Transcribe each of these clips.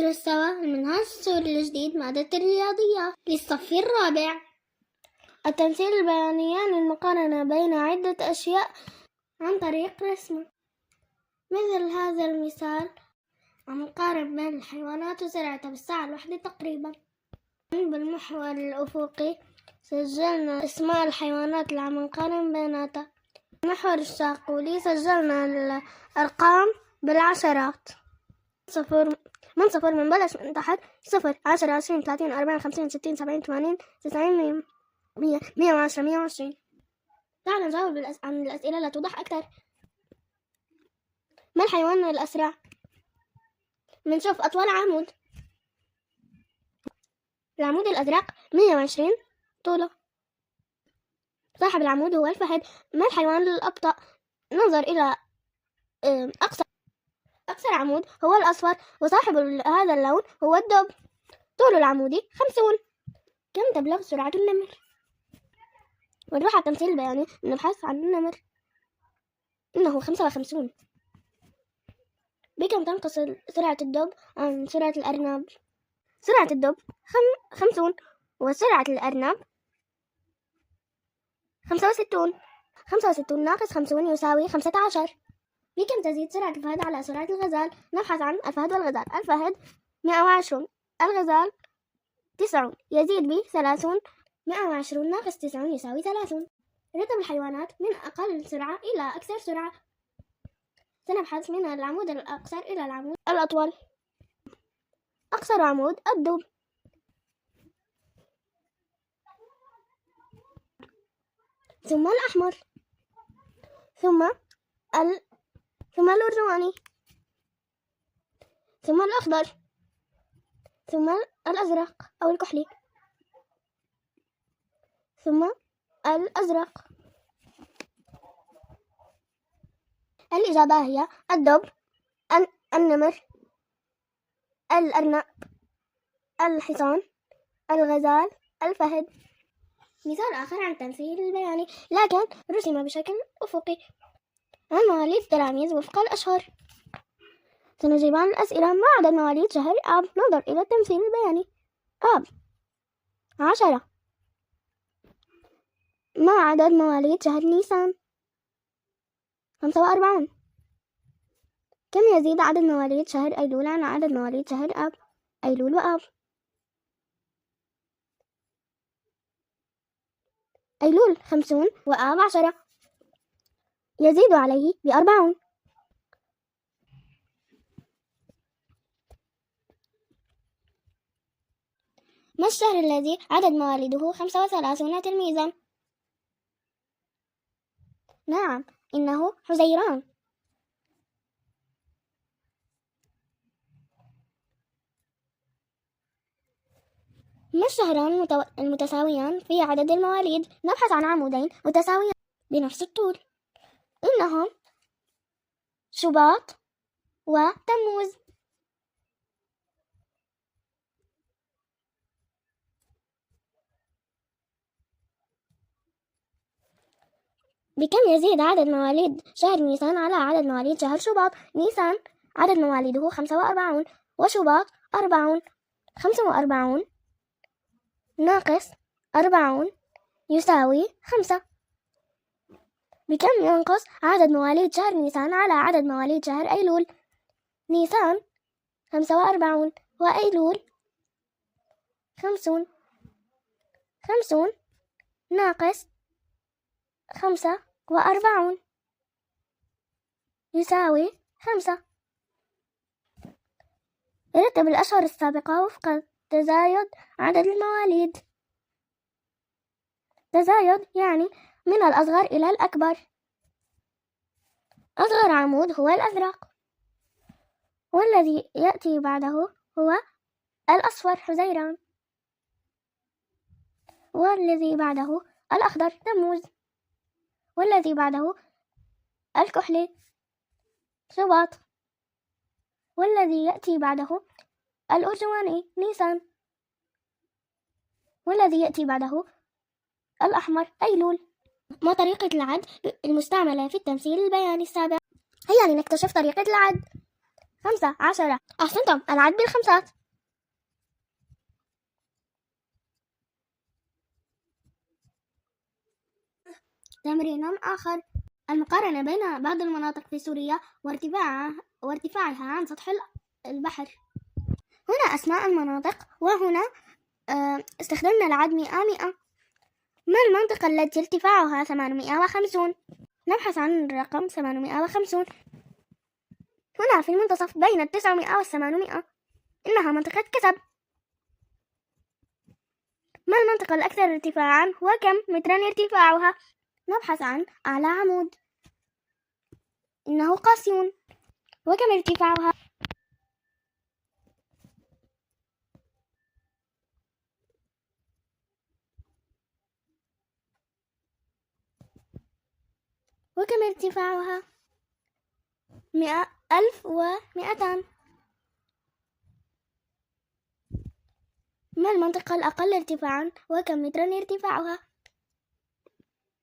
ندرس سوا المنهاج السوري الجديد مادة الرياضيات للصف الرابع. التمثيل البياني يعني المقارنة بين عدة أشياء عن طريق رسمه. مثل هذا المثال عم نقارن بين الحيوانات وسرعتها بالساعة الواحدة تقريبا. بالمحور الأفقي سجلنا اسماء الحيوانات اللي عم نقارن بيناتها. المحور الشاقولي سجلنا الأرقام بالعشرات، من صفر من بلش من تحت: 0 10 20 30 40 50 60 70 80 90 100 110 120. تعال نجاوب عن الأسئلة لتوضح أكثر. ما الحيوان الأسرع؟ منشوف أطول عمود، العمود الأزرق 120 طوله. صاحب العمود هو الفهد. ما الحيوان الأبطأ؟ ننظر إلى أقصر عمود هو الأصفر، وصاحب هذا اللون هو الدب. طول العمود 50. كم تبلغ سرعة النمر؟ ونروح على التمثيل البياني نبحث عن النمر، إنه 55. بكم تنقص سرعة الدب عن سرعة الأرنب؟ سرعة الدب 50، وسرعة الأرنب 65. 65 ناقص 50 يساوي 15. بكم تزيد سرعة الفهد على سرعة الغزال؟ نبحث عن الفهد والغزال. الفهد 120، الغزال 90، يزيد ب 30. 120 ناقص 90 يساوي 30. رتب الحيوانات من أقل سرعة إلى أكثر سرعة. سنبحث من العمود الأقصر إلى العمود الأطول. أقصر عمود الدب، ثم الأحمر، ثم الأرجواني، ثم الأخضر، ثم الأزرق أو الكحلي، ثم الأزرق. الإجابة هي الدب، النمر، الأرنب، الحصان، الغزال، الفهد. مثال آخر عن التمثيل البياني لكن رسم بشكل أفقي عن مواليد التلاميذ وفق الأشهر. سنجيب عن الأسئلة: ما عدد مواليد شهر آب؟ ننظر إلى التمثيل البياني. آب 10. ما عدد مواليد شهر نيسان؟ 45. كم يزيد عدد مواليد شهر أيلول عن عدد مواليد شهر آب؟ أيلول وآب. أيلول 50 وآب 10، يزيد عليه ب40. ما الشهر الذي عدد مواليده 35 تلميذا؟ نعم، إنه حزيران. ما الشهران المتساويان في عدد المواليد؟ نبحث عن عمودين متساويان بنفس الطول، إنهم شباط وتموز. بكم يزيد عدد مواليد شهر نيسان على عدد مواليد شهر شباط؟ نيسان عدد مواليده 45 وشباط 40. 45 ناقص 40 يساوي 5. بكم ينقص عدد مواليد شهر نيسان على عدد مواليد شهر أيلول؟ نيسان 45 وأيلول 50. 50 ناقص 45 يساوي 5. رتب الأشهر السابقة وفق تزايد عدد المواليد. تزايد يعني من الأصغر إلى الأكبر. أصغر عمود هو الأزرق، والذي يأتي بعده هو الأصفر حزيران، والذي بعده الأخضر تموز، والذي بعده الكحلي شباط، والذي يأتي بعده الأرجواني نيسان، والذي يأتي بعده الأحمر أيلول. ما طريقة العد المستعملة في التمثيل البياني السابق؟ هيا لنكتشف طريقة العد. 15. أحسنتم، العد بالخمسات. تمرين آخر، المقارنة بين بعض المناطق في سوريا وارتفاعها عن سطح البحر. هنا أسماء المناطق، وهنا استخدمنا العد 100. ما المنطقة التي ارتفاعها 850؟ نبحث عن الرقم 850. هنا في المنتصف بين 900 و800، إنها منطقة كسب. ما المنطقة الأكثر ارتفاعا وكم مترا ارتفاعها؟ نبحث عن أعلى عمود، إنه قاسيون. وكم ارتفاعها؟ وكم ارتفاعها؟ 1200. ما المنطقة الأقل ارتفاعا وكم مترا ارتفاعها؟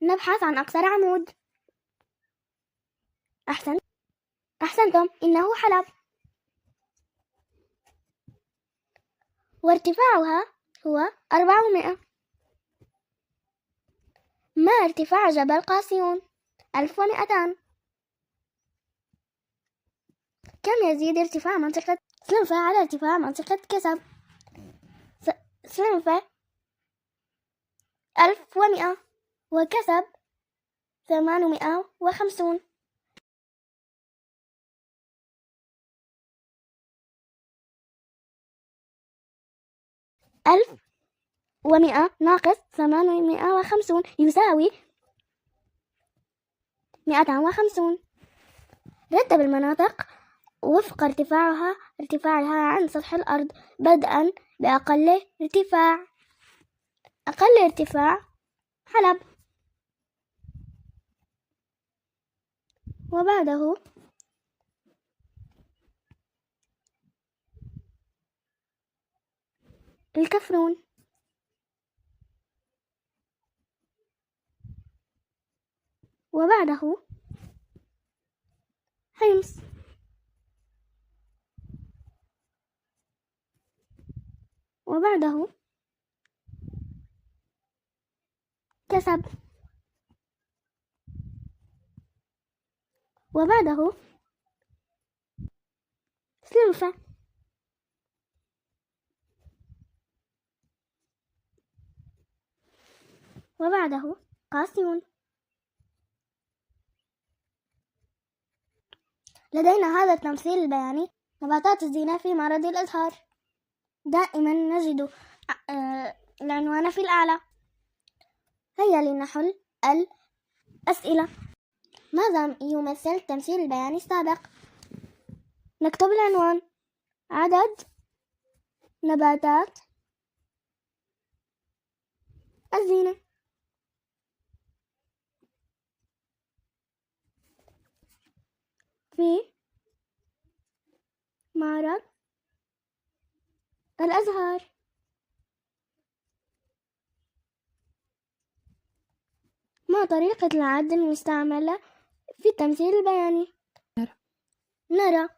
نبحث عن أقصر عمود. أحسنتم، إنه حلب، وارتفاعها هو 400. ما ارتفاع جبل قاسيون؟ 1200. كم يزيد ارتفاع منطقة سلنفة على ارتفاع منطقة كسب؟ سلنفة 1100 وكسب 850. 1100 ناقص 850 يساوي 250. رتب المناطق وفق ارتفاعها عن سطح الأرض، بدءا بأقل ارتفاع. أقل ارتفاع حلب، وبعده الكفرون، وبعده حمص، وبعده كسب، وبعده سلنفة، وبعده قاسيون. لدينا هذا التمثيل البياني: نباتات الزينة في معرض الأزهار. دائما نجد العنوان في الأعلى. هيا لنحل الأسئلة. ماذا يمثل التمثيل البياني السابق؟ نكتب العنوان: عدد نباتات الزينة. في معرض الأزهار. ما طريقة العد المستعملة في التمثيل البياني؟ نرى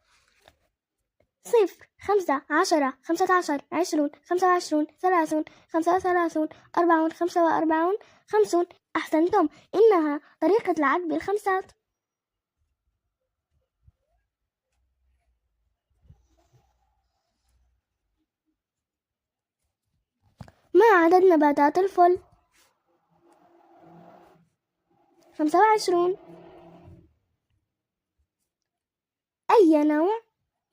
0 5 10 15 20 25 30 35 40 45 50. أحسنتم، إنها طريقة العد بالخمسات. ما عدد نباتات الفل؟ 25. أي نوع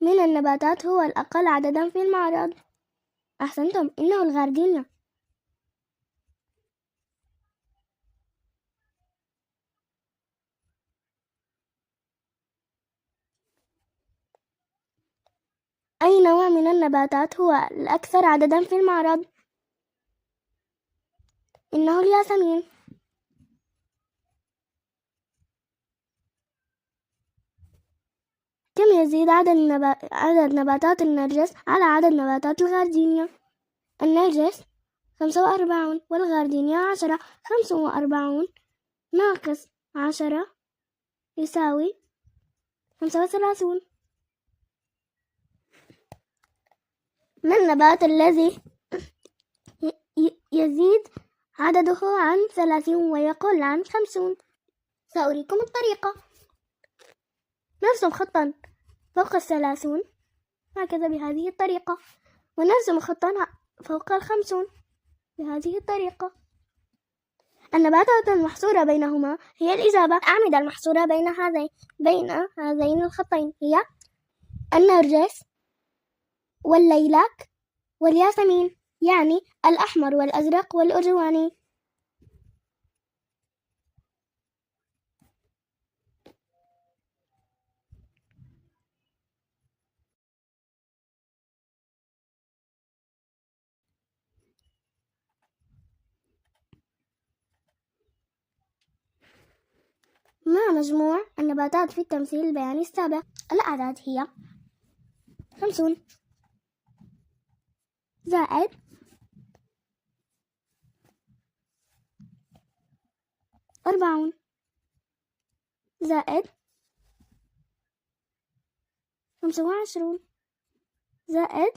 من النباتات هو الأقل عددا في المعرض؟ أحسنتم، إنه الغاردينيا. أي نوع من النباتات هو الأكثر عددا في المعرض؟ إنه الياسمين. كم يزيد عدد نباتات النرجس على عدد نباتات الغاردينيا؟ النرجس 45 والغاردينيا 10. 45 ناقص 10 يساوي 35. ما النبات الذي يزيد عدده عن 30 ويقل عن 50؟ سأريكم الطريقة. نرسم خطا فوق 30 هكذا بهذه الطريقة، ونرسم خطا فوق 50 بهذه الطريقة. النباتات المحصورة بينهما هي الإجابة. الأعمدة المحصورة بين هذين الخطين هي النرجس والليلاك والياسمين، يعني الأحمر والأزرق والأرجواني. ما مجموع النباتات في التمثيل البياني السابق؟ الأعداد هي 50 زائد 40 زائد 25 زائد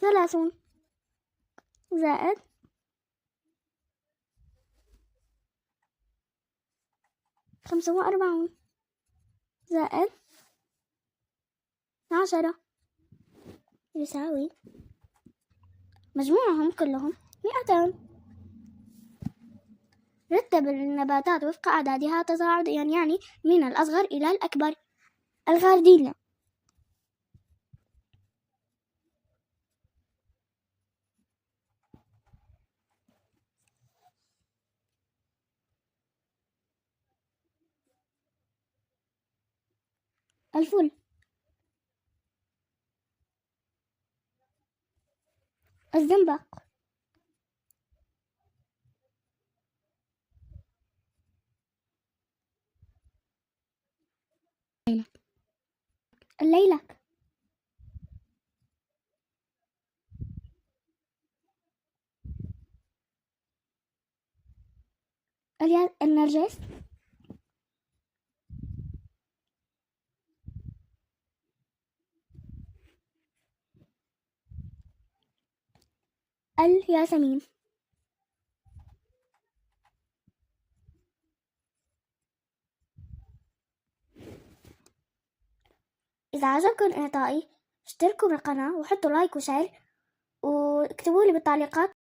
30 زائد 45 زائد 10 يساوي مجموعهم كلهم 200. رتب النباتات وفق أعدادها تصاعديا، يعني من الأصغر إلى الأكبر. الغارديلا، الفل، الزنبق، الليلك، النرجس، الياسمين. إذا عجبكم إعطائي اشتركوا بالقناة وحطوا لايك وشير واكتبوا لي بالتعليقات